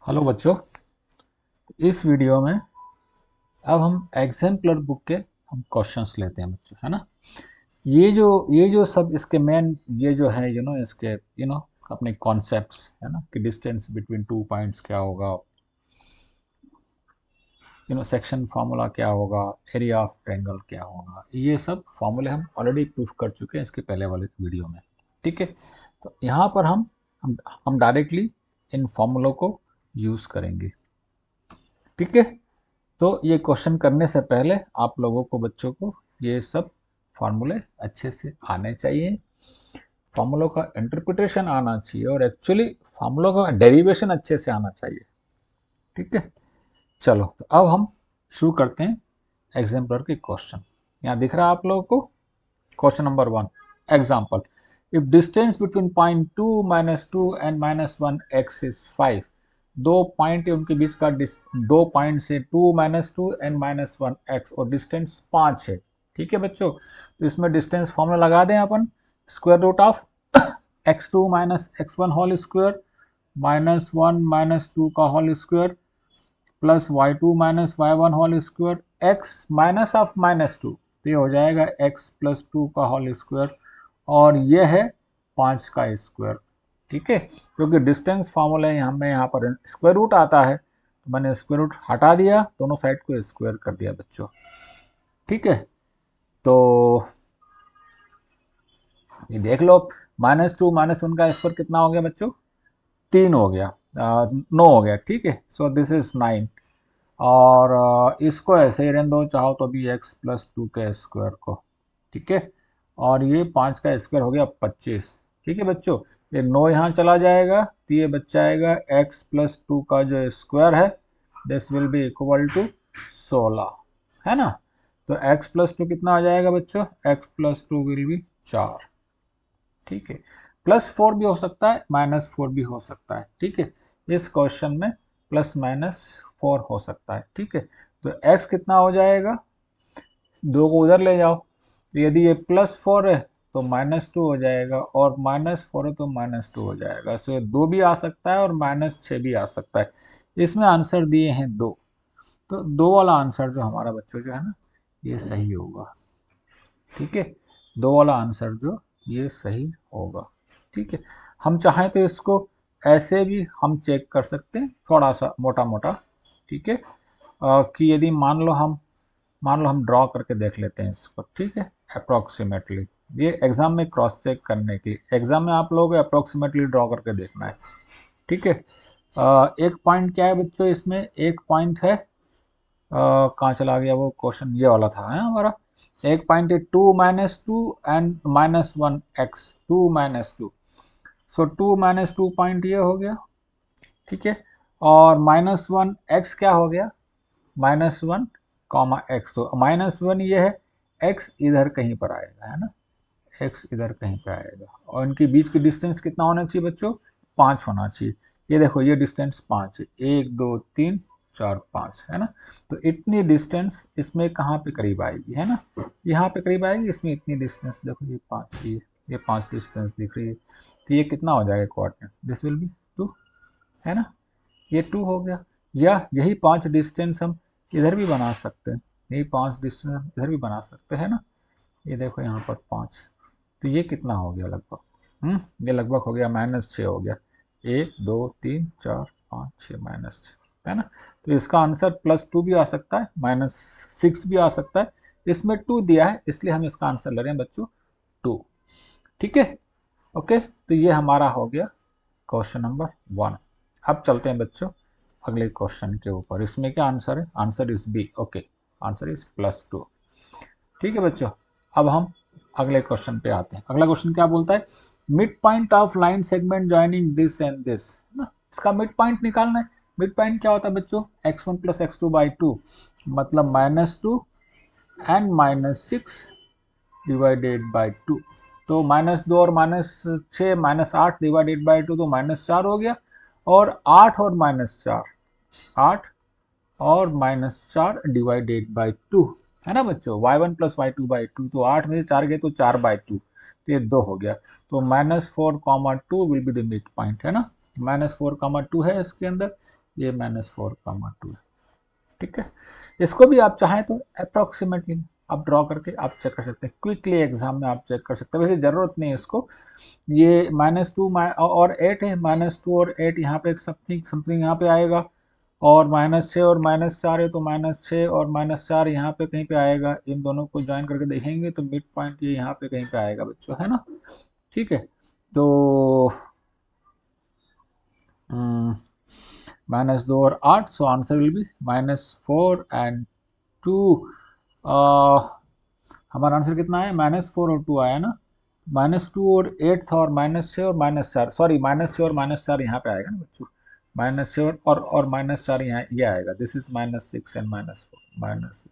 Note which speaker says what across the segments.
Speaker 1: Hello बच्चों। इस video में अब हम एग्जाम्पलर बुक के हम क्वेश्चंस लेते हैं बच्चों, है ना। ये जो सब इसके मेन ये जो है इसके अपने कॉन्सेप्ट्स है ना कि डिस्टेंस बिटवीन टू पॉइंट्स क्या होगा, सेक्शन फार्मूला क्या होगा, एरिया ऑफ ट्रायंगल क्या होगा, ये सब फार्मूले हम ऑलरेडी प्रूफ कर चुके हैं इसके पहले वाले वीडियो में। ठीक है, तो यहाँ पर हम डायरेक्टली इन फार्मूलों को यूज़ करेंगे। ठीक है, तो ये क्वेश्चन करने से पहले आप लोगों को बच्चों को ये सब फार्मूले अच्छे से आने चाहिए, फार्मूलों का इंटरप्रिटेशन आना चाहिए और एक्चुअली फार्मूलों का डेरिवेशन अच्छे से आना चाहिए। ठीक है, चलो तो अब हम शुरू करते हैं एग्जाम्पलर के क्वेश्चन। यहाँ दिख रहा है आप लोगों को question number 1। Example, if distance between point 2 -2 and -1 x is 5। दो पॉइंट है, उनके बीच का दो पॉइंट से 2 -2 एंड -1 x और डिस्टेंस 5 है। ठीक है बच्चों, तो इसमें डिस्टेंस फॉर्मूला लगा दें अपन, square root of x2 - x1 whole square -1 -2 का whole square plus y2 - y1 whole square x minus of -2, तो ये हो जाएगा x + 2 का होल स्क्वायर और ये है 5 का स्क्वायर। ठीक है, क्योंकि डिस्टेंस फार्मूला हमें यहाँ पर स्क्वायर रूट आता है तो मैंने स्क्वायर रूट हटा दिया, दोनों साइड को स्क्वायर कर दिया बच्चों। ठीक है, तो ये देख लो, -2 -1 का स्क्वायर कितना हो गया बच्चों, 3 हो गया, 9 हो गया। ठीक है, सो दिस इज 9 और इसको ऐसे ही रहने दो, चाहो तो भी x + 2 के स्क्वायर को। ठीक है, और ये 5 का स्क्वायर हो गया 25। ठीक है बच्चों, ये 9 यहाँ चला जाएगा तो ये बच जाएगा x + 2 का जो स्क्वायर है, this will be equal to 16, है ना। तो x + 2 कितना आ जाएगा बच्चों, x + 2 विल बी 4। ठीक है, +4 भी हो सकता है, -4 भी हो सकता है। ठीक है, इस क्वेश्चन में +-4 हो सकता है। ठीक है, तो x कितना हो जाएगा, 2 को उधर ले जाओ, तो यदि ये +4 है तो -2 हो जाएगा और -4 है तो -2 हो जाएगा। सो 2 भी आ सकता है और -6 भी आ सकता है। इसमें आंसर दिए हैं 2, तो 2 वाला आंसर जो हमारा बच्चों जो है ना ये सही होगा। ठीक है, 2 वाला आंसर जो ये सही होगा। ठीक है, हम चाहें तो इसको ऐसे भी हम चेक कर सकते हैं, थोड़ा सा मोटा मोटा। ठीक है, कि यदि मान लो हम ड्रॉ करके देख लेते हैं इसको। ठीक है, अप्रोक्सीमेटली ये एग्जाम में क्रॉस चेक करने की, एग्जाम में आप लोगों को अप्रोक्सीमेटली ड्रॉ करके देखना है। ठीक है, एक पॉइंट क्या है बच्चों, इसमें एक पॉइंट है, कहाँ चला गया वो क्वेश्चन, ये वाला था है हमारा। एक पॉइंट है 2 -2 एंड -1 x, 2 -2, सो 2 -2 पॉइंट ये हो गया। ठीक है, और -1 x क्या हो गया, -1 x, तो -1 ये है, x इधर कहीं पर आएगा, है ना, x इधर कहीं पे आएगा और इनके बीच की डिस्टेंस कितना होना चाहिए बच्चों, 5 होना चाहिए। ये देखो ये डिस्टेंस 5 है, 1 2 3 4 5, है ना। तो इतनी डिस्टेंस इसमें कहाँ पे करीब आएगी, है ना, यहाँ पे करीब आएगी, इसमें इतनी डिस्टेंस देखो, ये 5, ये 5 डिस्टेंस दिख रही है, तो ये कितना हो जाएगा कोऑर्डिनेट, दिस विल बी 2, है ना, ये 2 हो गया। या यही 5 डिस्टेंस हम इधर भी बना सकते हैं, यही 5 डिस्टेंस इधर भी बना सकते हैं ना। ये देखो यहाँ पर 5, तो ये कितना हो गया लगभग, ये लगभग हो गया -6 हो गया, 1 2 3 4 5 6 -6, है ना। तो इसका आंसर +2 भी आ सकता है, -6 भी आ सकता है, इसमें 2 दिया है इसलिए हम इसका आंसर ले रहे हैं बच्चों 2। ठीक है, ओके, तो ये हमारा हो गया क्वेश्चन नंबर 1। अब चलते हैं बच्चों अगले क्वेश्चन के ऊपर, इसमें क्या आंसर है, answer is B, okay, answer is +2। ठीक है बच्चों, अब हम अगले क्वेश्चन पे आते हैं। अगला क्वेश्चन क्या बोलता है, mid point of line segment joining this and this, ना, इसका मिड पॉइंट निकालना है। मिड पॉइंट क्या होता है बच्चों, x1 + x2/2, मतलब -2 एंड -6 डिवाइडेड बाई 2, तो -2 और -6 -8 डिवाइडेड बाई 2 तो -4 हो गया, और 8 और -4, 8 और -4 डिवाइडेड बाई 2, है ना बच्चों, y1 + y2/2, तो 8 में से 4 गए तो 4/2, तो ये 2 हो गया, तो -4, 2 will be the mid point, है ना, -4, 2 है इसके अंदर, ये -4,2 है, ठीक है। इसको भी आप चाहें तो अप्रोक्सीमेटली आप ड्रॉ करके आप चेक कर सकते हैं, क्विकली एग्जाम में आप चेक कर सकते हैं, वैसे ज़रूरत नहीं है इसको। ये -2 और 8 है, -2 और 8 यहाँ पे समथिंग समथिंग यहाँ पे आएगा, और -6 और -4 है तो -6 और -4 यहाँ पे कहीं पे आएगा। इन दोनों को ज्वाइन करके देखेंगे तो मिड पॉइंट ये यहाँ पे कहीं पे आएगा बच्चों, है ना, ठीक है। तो -2 और 8, सो आंसर विल बी -4 एंड 2। हमारा आंसर कितना है, -4 और 2 आया ना, -2 और 8 था, और -6 और -4, सॉरी -6 और -4 यहाँ पे आएगा ना बच्चों, -6 और -4 यहाँ ये आएगा, दिस इज -6 एंड -4 -6,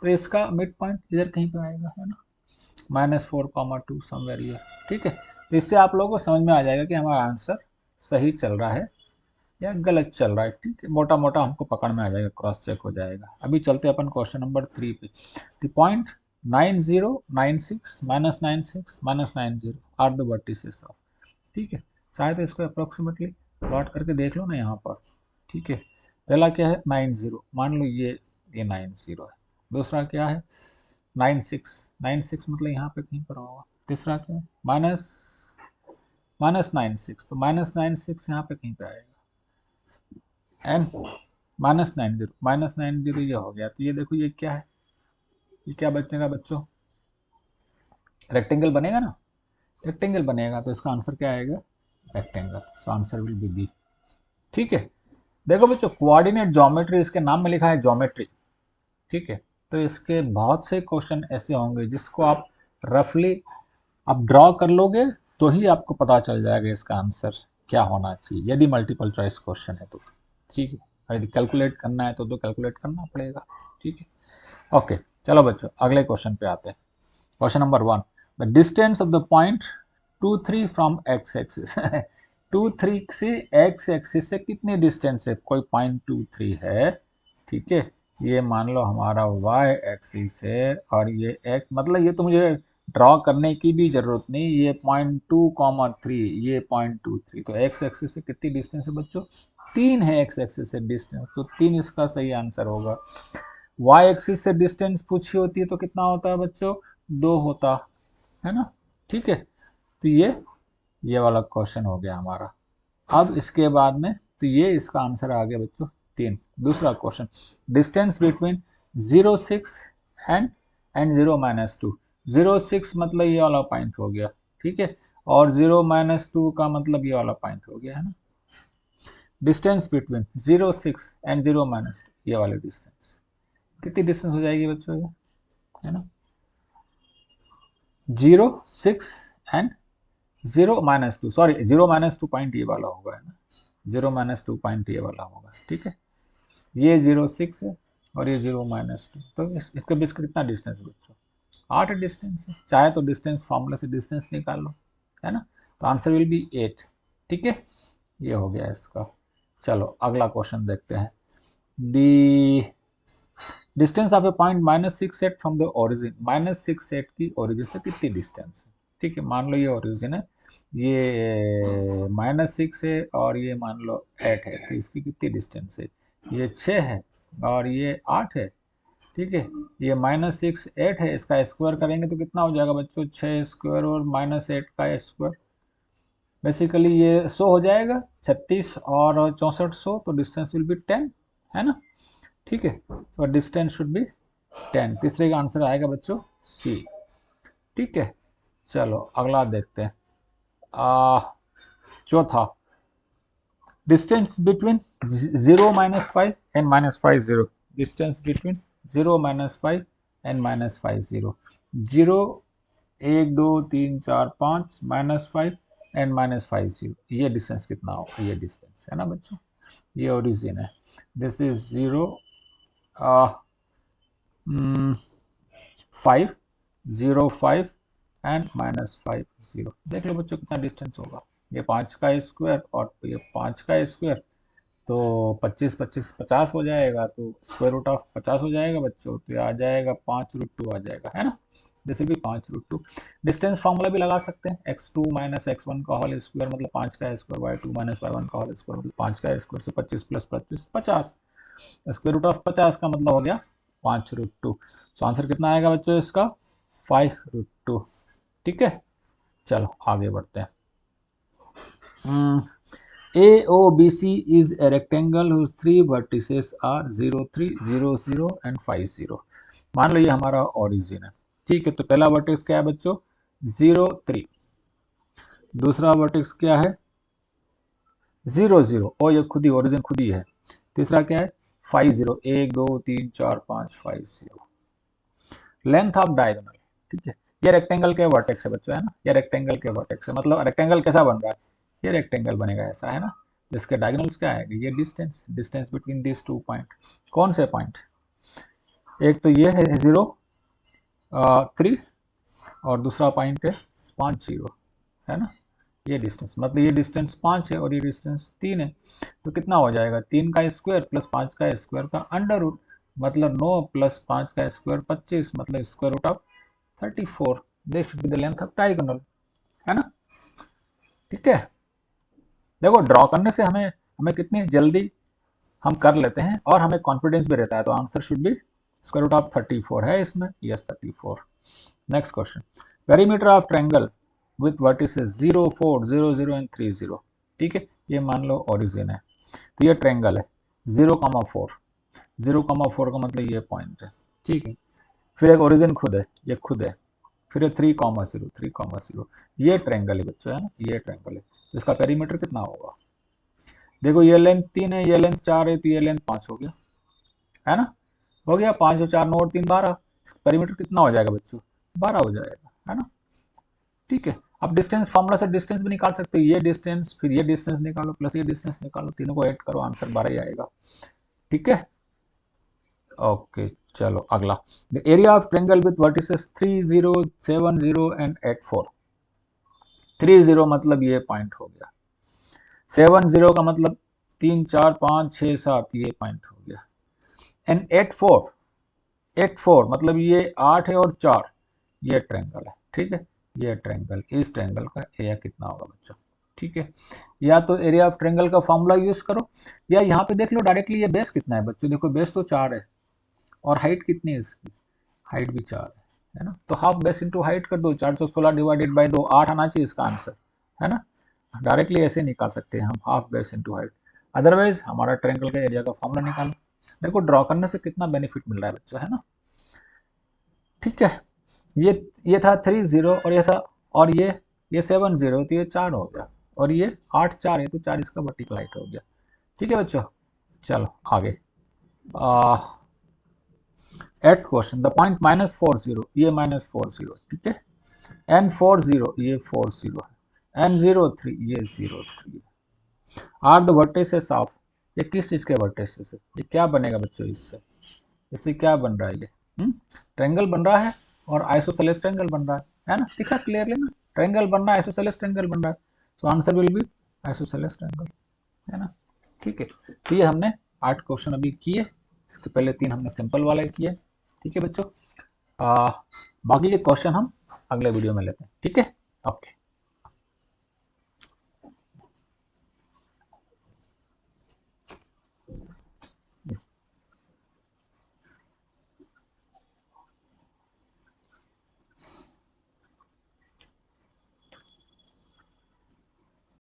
Speaker 1: तो इसका मिड पॉइंट इधर कहीं पे आएगा, है ना, -4,2 समवेयर ये, ठीक है। तो इससे आप लोगों को समझ में आ जाएगा कि हमारा आंसर सही चल रहा है या गलत चल रहा है, ठीक है, मोटा मोटा हमको पकड़ में आ जाएगा, क्रॉस चेक हो जाएगा। अभी चलते अपन क्वेश्चन नंबर 3 पे। The point 9096 -96 -90 are the vertices of, ठीक है। चाहे तो इसको अप्रोक्सीमेटली प्लॉट करके देख लो ना यहाँ पर, ठीक है। पहला क्या है 90, मान लो ये 90 है। दूसरा क्या है 96 मतलब यहाँ पे कहीं पर होगा। तीसरा क्या है -96, तो -96 यहाँ पे कहीं पे आएगा, एन -90 ये हो गया। तो ये देखो ये क्या है, ये क्या बचेगा बच्चों, रेक्टेंगल बनेगा ना, रेक्टेंगल बनेगा, तो इसका आंसर क्या आएगा, rectangle, so answer will be B, ठीक है। देखो बच्चों कोऑर्डिनेट ज्योमेट्री, इसके नाम में लिखा है ज्योमेट्री, ठीक है। तो इसके बहुत से क्वेश्चन ऐसे होंगे जिसको आप रफली आप ड्रॉ कर लोगे तो ही आपको पता चल जाएगा इसका आंसर क्या होना चाहिए, यदि मल्टीपल चॉइस क्वेश्चन है तो, ठीक है। और यदि कैलकुलेट करना है तो कैलकुलेट करना पड़ेगा, ठीक है। ओके, चलो बच्चों अगले क्वेश्चन पे आते हैं। Question number 1, the distance of the point 2 3 from x axis 2 3 से एक्स एक्सिस से कितनी डिस्टेंस है, कोई पॉइंट 2 3 है, ठीक है। ये मान लो हमारा वाई एक्सिस है, और ये एक्स, मतलब ये तो मुझे ड्रॉ करने की भी जरूरत नहीं, ये .2,3, ये .23, तो एक्स एक्सिस से कितनी डिस्टेंस है बच्चों, 3 है एक्स एक्सिस से डिस्टेंस, तो 3 इसका सही आंसर होगा। वाई एक्सिस से डिस्टेंस पूछी होती है तो कितना होता है बच्चों, 2 होता है ना, ठीक है। तो ये वाला क्वेश्चन हो गया हमारा। अब इसके बाद में तो ये इसका आंसर आ गया बच्चों 3। दूसरा क्वेश्चन, डिस्टेंस बिटवीन 0 6 एंड 0 - 2, 0 6 मतलब ये वाला पॉइंट हो गया, ठीक है, और 0 - 2 का मतलब ये वाला पॉइंट हो गया, है ना। डिस्टेंस बिटवीन 0 6 एंड 0 - 2, ये वाली डिस्टेंस कितनी डिस्टेंस हो जाएगी बच्चों ये, है ना, 0 6 एंड 0 - 2, सॉरी 0 - 2 पॉइंट ये वाला होगा, है ना, 0 - 2 पॉइंट ये वाला होगा, ठीक है। ये 0 6 है और ये 0 - 2, तो इसके बीच कितना डिस्टेंस है बच्चों, 8 डिस्टेंस है। चाहे तो डिस्टेंस फॉर्मूला से डिस्टेंस निकाल लो, है ना, तो आंसर विल बी 8, ठीक है। ये हो गया इसका। चलो अगला क्वेश्चन देखते हैं। दी distance of A point -6 8 from the origin, -6 8 की ओरिजिन से कितनी डिस्टेंस है, ठीक है। मान लो ये ओरिजिन है, ये -6 है, और ये मान लो 8 है, तो इसकी कितनी डिस्टेंस है, ये 6 है और ये 8 है, ठीक है। ये -6 8 है, इसका स्क्वायर करेंगे तो कितना हो जाएगा बच्चों, 6 स्क्वायर और -8 का स्क्वायर, बेसिकली ये 100 हो जाएगा, 36 और 64 100, तो डिस्टेंस विल बी 10, है ना, ठीक है। तो डिस्टेंस शुड बी 10, तीसरे का आंसर आएगा बच्चों सी, ठीक है। चलो अगला देखते हैं। चौथा, distance between 0 - 5 and -5 0, distance between 0 - 5 and -5 0, 0 1 2 3 4 5 -5 and -5 0, ये डिस्टेंस कितना होगा, ये डिस्टेंस है ना बच्चों, ये ओरिजिन है, दिस इज 0 5 0 5 एंड -5 0, देख लो बच्चों कितना डिस्टेंस होगा, ये 5 का स्क्वायर और ये 5 का स्क्वायर, तो 25 25 50 हो जाएगा, तो स्क्वायर रूट ऑफ 50 हो जाएगा बच्चों, तो ये आ जाएगा 5√2 आ जाएगा, है ना। This will B 5√2। Distance formula भी लगा सकते हैं, x2 माइनस x1 का होल स्क्वायर मतलब 5 का स्क्वायर, y2 माइनस y1 का होल स्क्वायर मतलब 5 का स्क्वायर से 25 प्लस 25 50, स्क्वायर रूट ऑफ 50 का मतलब हो गया 5√2। सो आंसर कितना आएगा बच्चों इसका 5√2। ठीक है, चलो आगे बढ़ते हैं। AOBC is a rectangle whose three vertices are 0, 3, 0, 0 and 5, 0। मान लो ये हमारा ओरिजिन है, ठीक है। तो पहला वर्टेक्स क्या है बच्चों 0, 3, दूसरा वर्टेक्स क्या है 0, 0 और ये खुद ही ओरिजिन खुद ही है। तीसरा क्या है 5, 0, 1, 2, 3, 4, 5, 5, 0। लेंथ ऑफ डायगोनल, ठीक है। ये रेक्टेंगल के वर्टेक्स है बच्चों, है ना, ये रेक्टेंगल के वर्टेक्स है। मतलब रेक्टेंगल कैसा बन रहा है, ये रेक्टेंगल बनेगा ऐसा, है ना। इसके डायगोनल्स क्या है, ये distance, distance between this two point. कौन से पॉइंट, एक तो ये है 0, 3 और दूसरा पॉइंट है 5, 0, है ना। ये डिस्टेंस मतलब ये डिस्टेंस 5 है और ये डिस्टेंस 3 है। तो कितना हो जाएगा 3 का स्क्वायर प्लस 5 का स्क्वायर का अंडर रूट, मतलब 9 प्लस 5 का स्क्वायर 25, मतलब square root of 34। This should be the length of diagonal, है ना। ठीक है, देखो ड्रॉ करने से हमें हमें कितनी जल्दी हम कर लेते हैं और हमें कॉन्फिडेंस भी रहता है। तो answer should be square root of 34 है इसमें, yes 34। Next question, perimeter of triangle with vertices 0, 4, 0, 0 and 3, 0। ठीक है, ये मान लो ओरिजिन है, तो ये ट्रायंगल है 0,4, 0,4 का मतलब ये पॉइंट है, ठीक है। फिर एक ओरिजिन खुद है, ये खुद है, फिर 3,0, 3,0, ये ट्रायंगल है बच्चों, है ना, ये ट्रायंगल है। तो इसका पेरीमीटर कितना होगा, देखो ये लेंथ 3 है, ये लेंथ 4 है, तो ये लेंथ 5 हो गया, है ना, हो गया 5 और 4 9 और 3 12। पेरीमीटर कितना हो जाएगा बच्चों 12 हो जाएगा, है ना। ठीक है, अब डिस्टेंस फार्मूला से डिस्टेंस भी निकाल सकते हो, ये डिस्टेंस फिर ये डिस्टेंस निकालो प्लस ये डिस्टेंस निकालो, तीनों को ऐड करो, आंसर 12 ही आएगा। ठीक है, ओके चलो अगला, the area of triangle with vertices 3, 0, 7, 0 and 8, 4। 3, 0 मतलब ये पॉइंट हो गया, 7, 0 का मतलब 3, 4, 5, 6, 7 ये पॉइंट हो गया, एंड 8, 4, 8, 4 मतलब ये 8 है और 4 ये ट्रायंगल है। ठीक है, ये ट्रायंगल, इस ट्रायंगल का एरिया कितना होगा बच्चों। ठीक है, या तो एरिया ऑफ ट्रायंगल का फॉर्मूला यूज करो, या यहाँ पे देख लो डायरेक्टली ये बेस कितना है बच्चों। देखो बेस तो 4 है और हाइट कितनी है इसकी, हाइट भी 4 है ना। तो हाफ बेस इंटू हाइट कर दो, 416 डिवाइडेड बाई 2, 8 आना चाहिए इसका आंसर, है ना। डायरेक्टली ऐसे निकाल सकते हैं हम, half base into height. Otherwise हमारा ट्रायंगल का एरिया का फॉर्मूला निकालो। देखो ड्रॉ करने से कितना बेनिफिट मिल रहा है बच्चों, है ना। ठीक है, ये था 3, 0 और ये था, और ये 7, 0 तो ये 4 हो गया, और ये 8, 4 है तो 4 इसका मल्टीप्लाइड हो गया। ठीक है बच्चों, चलो आगे। 8th क्वेश्चन, द पॉइंट -4, 0 ये -4, 0, ठीक है। n4, 0 ये 4, 0 है, n0, 3 ये 0, 3 है। आर द वर्टिसेस ऑफ, ये किस चीज के वर्टिसेस है, ये क्या बनेगा बच्चों इससे, इससे क्या बन रहा है, ये ट्रायंगल बन रहा है और आइसोसेलेस ट्रायंगल बन रहा है ना, दिखा क्लियरली ना, ट्रायंगल बन रहा है, आइसोसेलेस ट्रायंगल बन रहा है। सो answer will B isosceles triangle, है ना। ठीक है, तो ये हमने 8 क्वेश्चन अभी किए, इसके पहले 3 हमने सिंपल वाले किए। ठीक है बच्चों, बाकी के क्वेश्चन हम अगले वीडियो में लेते हैं। ठीक है, ओके।